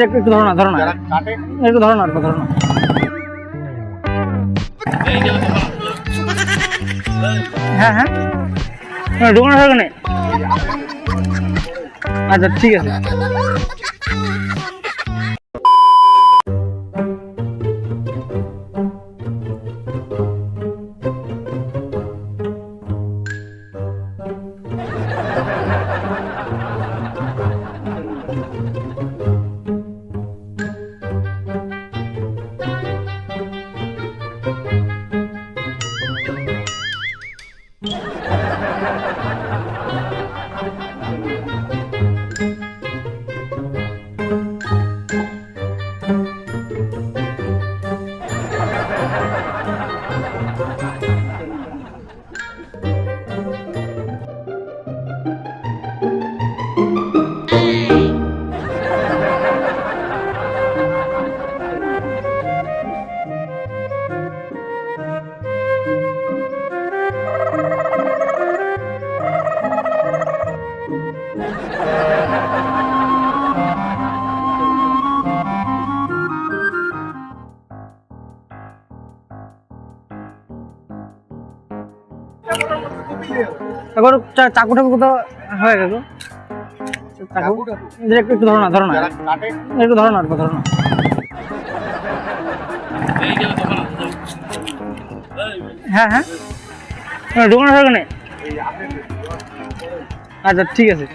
একটু ধরো না একটু ধরো না হ্যাঁ হ্যাঁ ঢুকানো সেখানে। আচ্ছা ঠিক আছে। এখন চাকুটা কোথাও হয়ে গেল। চাকু একটু ধরো না একটু ধরো না হ্যাঁ হ্যাঁ ঢুকানো সেখানে। আচ্ছা ঠিক আছে।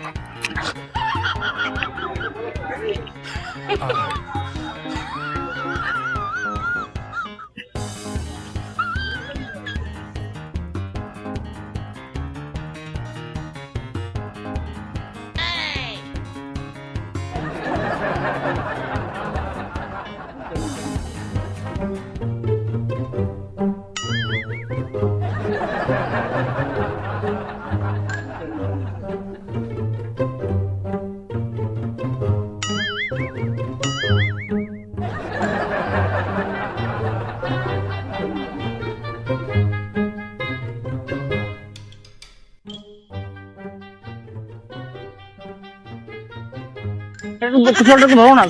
ধরো না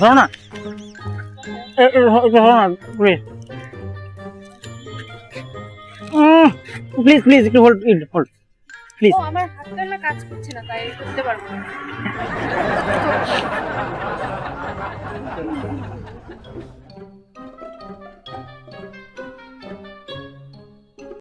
প্লিজ একটু হোল্ড প্লিজ। আমার হাতটা না কাজ করছে না, তাই করতে পারবো না।